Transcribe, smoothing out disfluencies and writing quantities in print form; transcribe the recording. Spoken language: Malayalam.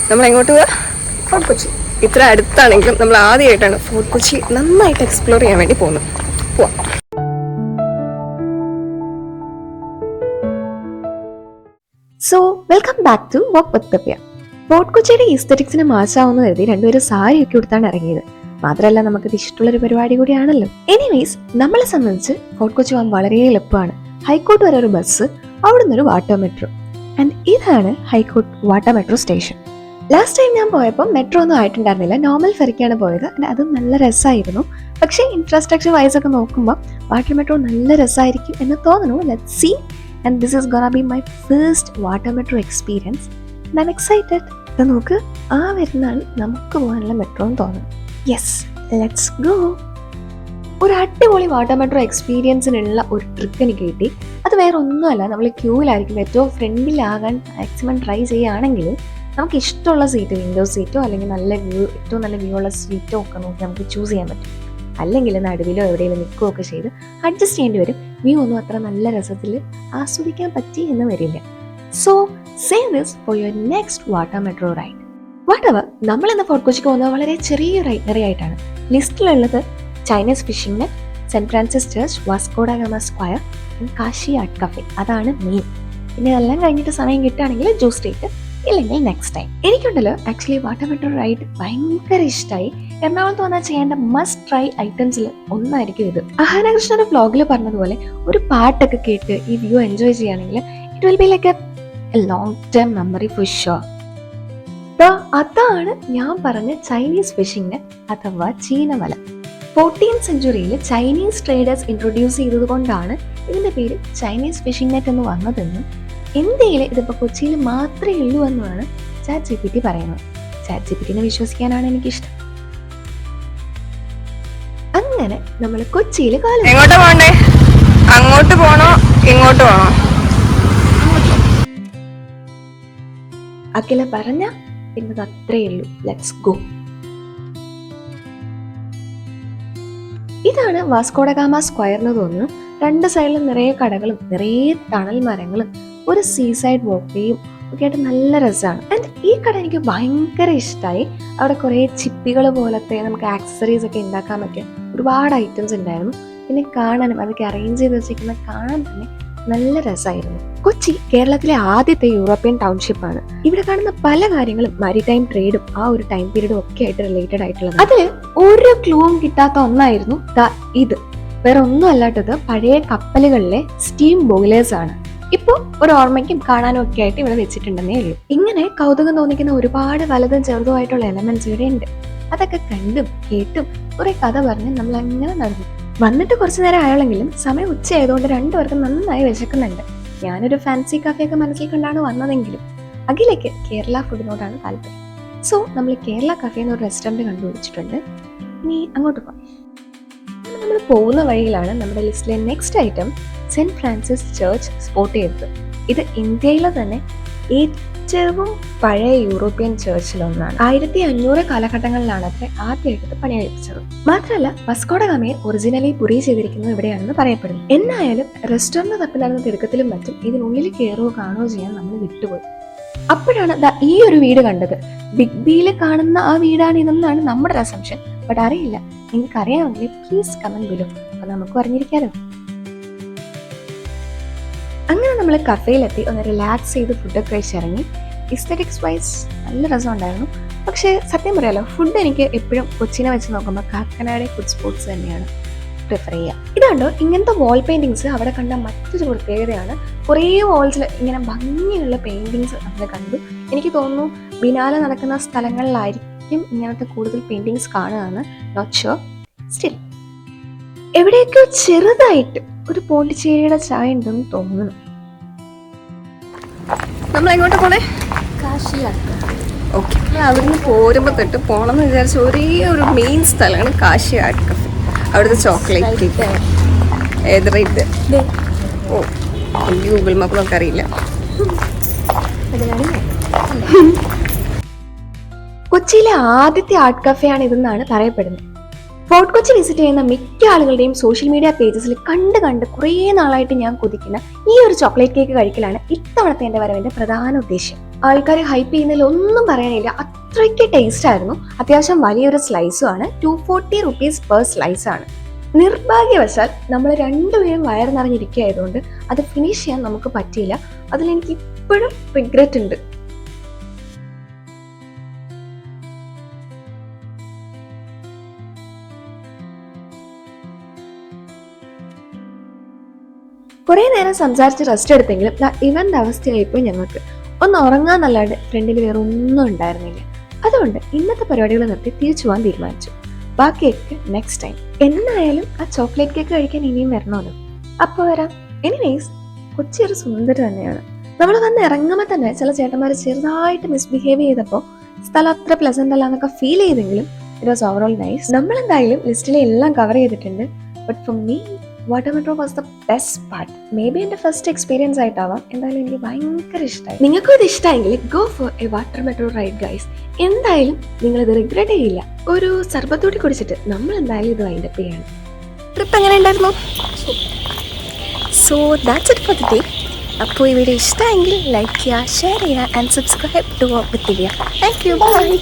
നമ്മൾ എങ്ങോട്ട് പോവാ? ഫോർട്ട് കൊച്ചി. ഇത്ര അടുത്താണെങ്കിലും നമ്മൾ ആദ്യമായിട്ടാണ് ഫോർട്ട് കൊച്ചി നന്നായിട്ട് എക്സ്പ്ലോർ ചെയ്യാൻ വേണ്ടി പോകുന്നത്. പോവാം. So welcome back to walk with Divya. Fort കൊച്ചിയുടെ ഈസ്തറ്റിക്സിന് മാച്ചാവുന്ന കരുതി രണ്ടുപേരും സാരിയൊക്കെ കൊടുത്താണ് ഇറങ്ങിയത്. മാത്രമല്ല നമുക്കിത് ഇഷ്ടമുള്ളൊരു പരിപാടി കൂടിയാണല്ലോ. എനിവേസ്, നമ്മളെ സംബന്ധിച്ച് ഫോർട്ട് കൊച്ചി പോകാൻ വളരെ എളുപ്പമാണ്. ഹൈക്കോർട്ട് വരെ ഒരു ബസ്, അവിടുന്ന് ഒരു വാട്ടർ മെട്രോ. ആൻഡ് ഇതാണ് high court water metro station. Last time ഞാൻ പോയപ്പോൾ മെട്രോ ഒന്നും ആയിട്ടുണ്ടായിരുന്നില്ല, നോർമൽ ഫെറിക്കാണ് പോയത്. ആൻഡ് അത് നല്ല രസമായിരുന്നു. പക്ഷേ ഇൻഫ്രാസ്ട്രക്ചർ വൈസ് ഒക്കെ നോക്കുമ്പോൾ വാട്ടർ മെട്രോ നല്ല രസമായിരിക്കും എന്ന് തോന്നുന്നു. Let's see. And this is gonna be my first water metro experience. And I'm excited. ഇത് നോക്ക്, ആ വരുന്നാണ് നമുക്ക് പോകാനുള്ള മെട്രോ എന്ന് തോന്നുന്നു. Yes, let's go. ഒരു അടിപൊളി വാട്ടർ മെട്രോ എക്സ്പീരിയൻസിനുള്ള ഒരു ട്രിക്ക് എനിക്ക് കിട്ടി. അത് വേറെ ഒന്നുമല്ല, നമ്മൾ ക്യൂവിലായിരിക്കും. ഏറ്റവും ഫ്രണ്ടിലാകാൻ മാക്സിമം ട്രൈ ചെയ്യുകയാണെങ്കിൽ നമുക്ക് ഇഷ്ടമുള്ള സീറ്റ്, വിൻഡോ സീറ്റോ അല്ലെങ്കിൽ നല്ല വ്യൂ, ഏറ്റവും നല്ല വ്യൂ ഉള്ള സീറ്റോ ഒക്കെ നോക്കി നമുക്ക് ചൂസ് ചെയ്യാൻ പറ്റും. അല്ലെങ്കിൽ നടുവിലോ എവിടെയെങ്കിലും നിൽക്കുകയൊക്കെ ചെയ്ത് അഡ്ജസ്റ്റ് ചെയ്യേണ്ടി വരും. വ്യൂ ഒന്നും അത്ര നല്ല രസത്തിൽ ആസ്വദിക്കാൻ പറ്റി എന്ന് വരില്ല. So save this for your next water metro ride. Whatever, നമ്മൾ ഇന്ന് ഫോർട്ട് കൊച്ചിക്ക് പോകുന്നത് വളരെ ചെറിയൊരു ഐറ്റനറി ആയിട്ടാണ്. ലിസ്റ്റിലുള്ളത് Chinese fishing net, saint Francis church, Vasco da Gama square, Kashi art cafe. അതാണ് മെയിൻ. പിന്നെ ഇതെല്ലാം കഴിഞ്ഞിട്ട് സമയം കിട്ടുകയാണെങ്കിൽ ജൂ സ്ട്രീറ്റ്, ഇല്ലെങ്കിൽ നെക്സ്റ്റ് ടൈം. എനിക്കുണ്ടല്ലോ ആക്ച്വലി വാട്ടർ മെട്രോ റൈഡ് ഭയങ്കര ഇഷ്ടമായി. എറണാകുളത്ത് വന്നാൽ ചെയ്യേണ്ട മസ്റ്റ് ട്രൈ ഐറ്റംസിൽ ഒന്നായിരിക്കും ഇത്. അഹാനകൃഷ്ണന്റെ വ്ലോഗിൽ പറഞ്ഞതുപോലെ ഒരു പാട്ടൊക്കെ കേട്ട് ഈ വ്യൂ എൻജോയ് ചെയ്യുകയാണെങ്കിൽ it will be like A long term memory for sure. അതാണ് ഞാൻ പറഞ്ഞ ചൈനീസ് ഫിഷിംഗ് നെറ്റ് അഥവാ ചീനവല. 14th സെഞ്ച്വറിയിൽ ചൈനീസ് ട്രേഡേഴ്സ് ഇൻട്രൊഡ്യൂസ് ചെയ്തത് കൊണ്ടാണ് ഇതിന്റെ പേര് ചൈനീസ് ഫിഷിംഗ് നെറ്റ് എന്ന് വന്നതെന്നും ഇന്ത്യയിൽ ഇതിപ്പോൾ കൊച്ചിയിൽ മാത്രമേ ഉള്ളൂ എന്നാണ് ChatGPT പറയുന്നത്. ChatGPTനെ വിശ്വസിക്കാനാണ് എനിക്കിഷ്ടം. അങ്ങനെ നമ്മൾ കൊച്ചിയിൽ എങ്ങോട്ട് പോകണ്ടേ? അങ്ങോട്ട് പോണോ ഇങ്ങോട്ട് പോണോ? അഖില പറഞ്ഞ പിന്നെ അത്രേ ഉള്ളൂ. Let's go. ഇതാണ് വാസ്കോഡ ഗാമ സ്ക്വയർ എന്ന് തോന്നുന്നു. രണ്ട് സൈഡിലും നിറയെ കടകളും നിറയെ തണൽ മരങ്ങളും ഒരു സീസൈഡ് വാക്ക് വേയും ഒക്കെ ആയിട്ട് നല്ല രസമാണ്. ആൻഡ് ഈ കട എനിക്ക് ഭയങ്കര ഇഷ്ടമായി. അവിടെ കുറേ ചിപ്പികൾ പോലത്തെ നമുക്ക് ആക്സസറീസ് ഒക്കെ ഉണ്ടാക്കാൻ പറ്റിയ ഒരുപാട് ഐറ്റംസ് ഉണ്ടായിരുന്നു. പിന്നെ കാണാനും അതൊക്കെ അറേഞ്ച് ചെയ്ത് വെച്ചിരിക്കുന്ന കാണാൻ തന്നെ നല്ല രസമായിരുന്നു. കൊച്ചി കേരളത്തിലെ ആദ്യത്തെ യൂറോപ്യൻ ടൗൺഷിപ്പാണ്. ഇവിടെ കാണുന്ന പല കാര്യങ്ങളും മാരിടൈം ട്രേഡും ആ ഒരു ടൈം പീരീഡും ഒക്കെ ആയിട്ട് റിലേറ്റഡ് ആയിട്ടുള്ളത്. അതിൽ ഒരു ക്ലൂവും കിട്ടാത്ത ഒന്നായിരുന്നു ഇത്. വേറെ ഒന്നും അല്ലാത്തത് പഴയ കപ്പലുകളിലെ സ്റ്റീം ബോയിലേഴ്സ് ആണ്. ഇപ്പൊ ഒരു ഓർമ്മയ്ക്കും കാണാനും ഒക്കെ ആയിട്ട് ഇവിടെ വെച്ചിട്ടുണ്ടെന്നേ ഉള്ളൂ. ഇങ്ങനെ കൗതുകം തോന്നിക്കുന്ന ഒരുപാട് വലുതും ചെറുതുമായിട്ടുള്ള എലമെന്റ്സ് ഇവിടെ ഉണ്ട്. അതൊക്കെ കണ്ടും കേട്ടും കുറെ കഥ പറഞ്ഞ് നമ്മൾ അങ്ങനെ നടന്നു. വന്നിട്ട് കുറച്ചു നേരം ആയാലെങ്കിലും സമയം ഉച്ചയായതുകൊണ്ട് രണ്ടുപേർക്കും നന്നായി വിശക്കുന്നുണ്ട്. ഞാനൊരു ഫാൻസി കഫയൊക്കെ മനസ്സിൽ കണ്ടാണ് വന്നതെങ്കിലും അഖിലേക്ക് കേരള ഫുഡിനോടാണ് താല്പര്യം. സോ നമ്മൾ കേരള കഫേ എന്നൊരു റെസ്റ്റോറൻറ്റ് കണ്ടുപിടിച്ചിട്ടുണ്ട്. ഇനി അങ്ങോട്ട് പോകാം. നമ്മൾ പോകുന്ന വഴിയിലാണ് നമ്മുടെ ലിസ്റ്റിലെ next item saint Francis church spot ചെയ്തത്. ഇത് ഇന്ത്യയിലെ തന്നെ ഏറ്റവും പഴയ യൂറോപ്യൻ ചർച്ചിലൊന്നാണ്. 1500 കാലഘട്ടങ്ങളിലാണ് അത്ര ആദ്യമായിട്ട് പണി കഴിപ്പിച്ചത്. മാത്രമല്ല വാസ്കോഡ ഗാമയെ ഒറിജിനലി പുരി ചെയ്തിരിക്കുന്നത് ഇവിടെയാണെന്ന് പറയപ്പെടുന്നു. എന്നായാലും റെസ്റ്റോറന്റ് തപ്പി നടന്ന തിടുക്കത്തിലും മറ്റും ഇതിനുള്ളിൽ കയറുകയോ കാണുകയോ ചെയ്യാൻ നമ്മൾ വിട്ടുപോയി. അപ്പോഴാണ് ഈ ഒരു വീട് കണ്ടത്. ബിഗ് ബിയിൽ കാണുന്ന ആ വീടാണ് ഇതെന്നാണ് നമ്മുടെ അസംഷൻ. ബട്ട് അറിയില്ല. നിങ്ങൾക്ക് അറിയാമെങ്കിൽ പ്ലീസ് കമന്റ് ബിലോ. അപ്പൊ നമുക്ക് അറിഞ്ഞിരിക്കാലോ. അങ്ങനെ നമ്മൾ കഫേയിലെത്തി ഒന്ന് റിലാക്സ് ചെയ്ത് ഫുഡൊക്കെ കഴിച്ചിറങ്ങി. ഇസ്തറ്റിക്സ് വൈസ് നല്ല രസമുണ്ടായിരുന്നു. പക്ഷേ സത്യം പറയാലോ, ഫുഡ് എനിക്ക് എപ്പോഴും കൊച്ചിനെ വെച്ച് നോക്കുമ്പോൾ കാക്കനാട് ഫുഡ് സ്പോട്സ് തന്നെയാണ് പ്രിഫർ ചെയ്യുക. ഇതുണ്ടോ ഇങ്ങനത്തെ വാൾ പെയിന്റിങ്സ് അവിടെ കണ്ട മറ്റൊരു പ്രത്യേകതയാണ്. കുറേ വാൾസിൽ ഇങ്ങനെ ഭംഗിയുള്ള പെയിന്റിങ്സ് നമ്മൾ കണ്ടു. എനിക്ക് തോന്നുന്നു ബിനാലെ നടക്കുന്ന സ്ഥലങ്ങളിലായിരിക്കും ഇങ്ങനത്തെ കൂടുതൽ പെയിന്റിങ്സ് കാണുകയെന്ന്. Not sure. സ്റ്റിൽ എവിടെയൊക്കെയോ ചെറുതായിട്ട് ഒരു പോണ്ടിച്ചേരിയുടെ ചായ ഉണ്ടെന്ന് തോന്നുന്നു. നമ്മൾ എങ്ങോട്ട് പോണേ? കാശി ആർട്ട്. ഓക്കെ, നമ്മൾ അവിടുന്ന് പോരുമ്പോൾ തൊട്ട് പോകണമെന്ന് വിചാരിച്ച ഒരേ ഒരു മെയിൻ സ്ഥലമാണ് കാശി ആർട്ട് കഫേ. അവിടുത്തെ ചോക്ലേറ്റ് കേക്ക് ഏത് റേറ്റ്? ഓ, എനിക്ക് ഗൂഗിൾ മാപ്പ് നമുക്കറിയില്ല. കൊച്ചിയിലെ ആദ്യത്തെ ആർട്ട് കഫേ ആണ് ഇതെന്നാണ് പറയപ്പെടുന്നത്. ഫോർട്ട് കൊച്ചി വിസിറ്റ് ചെയ്യുന്ന മിക്ക ആളുകളുടെയും സോഷ്യൽ മീഡിയ പേജസിൽ കണ്ട് കുറേ നാളായിട്ട് ഞാൻ കൊതിക്കുന്ന ഈ ഒരു ചോക്ലേറ്റ് കേക്ക് കഴിക്കലാണ് ഇത്തവണത്തെ എൻ്റെ വരവിൻ്റെ പ്രധാന ഉദ്ദേശം. ആൾക്കാർ ഹൈപ്പ് ചെയ്യുന്നതിൽ ഒന്നും പറയാനില്ല, അത്രയ്ക്ക് ടേസ്റ്റ് ആയിരുന്നു. അത്യാവശ്യം വലിയൊരു സ്ലൈസും ആണ്. 240 റുപ്പീസ് പെർ സ്ലൈസ് ആണ്. നിർഭാഗ്യവശാൽ നമ്മൾ രണ്ടുപേരും വയറ് നിറഞ്ഞിരിക്കുകയായതുകൊണ്ട് അത് ഫിനിഷ് ചെയ്യാൻ നമുക്ക് പറ്റിയില്ല. അതിലെനിക്ക് ഇപ്പോഴും റിഗ്രറ്റ് ഉണ്ട്. കുറേ നേരം സംസാരിച്ച് റെസ്റ്റ് എടുത്തെങ്കിലും ഇവന്റെ അവസ്ഥയായിപ്പോയി. ഞങ്ങൾക്ക് ഒന്ന് ഉറങ്ങാന്നല്ലാണ്ട് ഫ്രണ്ടിൽ വേറെ ഒന്നും ഉണ്ടായിരുന്നില്ല. അതുകൊണ്ട് ഇന്നത്തെ പരിപാടികൾ നിർത്തി തിരിച്ചു പോകാൻ തീരുമാനിച്ചു. ബാക്കിയൊക്കെ നെക്സ്റ്റ് ടൈം. എന്നായാലും ആ ചോക്ലേറ്റ് കേക്ക് കഴിക്കാൻ ഇനിയും വരണമല്ലോ, അപ്പോൾ വരാം. എനിവേസ്, കൊച്ചി ഒരു സുന്ദരം തന്നെയാണ്. നമ്മൾ വന്ന് ഇറങ്ങുമ്പോൾ തന്നെ ചില ചേട്ടന്മാർ ചെറുതായിട്ട് മിസ്ബിഹേവ് ചെയ്തപ്പോൾ സ്ഥലം അത്ര പ്ലസന്റ് അല്ല എന്നൊക്കെ ഫീൽ ചെയ്തെങ്കിലും ഇറ്റ് വാസ് ഓവറോൾ നൈസ്. നമ്മൾ എന്തായാലും ലിസ്റ്റിലെ എല്ലാം കവർ ചെയ്തിട്ടുണ്ട്. But for me water metro was the best part. May be എൻ്റെ ഫസ്റ്റ് എക്സ്പീരിയൻസ് ആയിട്ടാവാം. എന്തായാലും എനിക്ക് ഭയങ്കര ഇഷ്ടമായി. നിങ്ങൾക്കും ഇത് ഇഷ്ടമായെങ്കിൽ go for A water metro ride guys. എന്തായാലും നിങ്ങളിത് റിഗ്രറ്റ് ചെയ്യില്ല. ഒരു സർബത്തോടി കുടിച്ചിട്ട് നമ്മൾ എന്തായാലും ഇത് വൈൻഡപ്പ് ചെയ്യാണ്. ട്രിപ്പ് എങ്ങനെ ഉണ്ടായിരുന്നു? So that's it for the day. അപ്പോൾ ഈ വീഡിയോ ഇഷ്ടമെങ്കിൽ ലൈക്ക് ചെയ്യുക, ഷെയർ ചെയ്യുക and subscribe to walk with Divya. Thank you, by.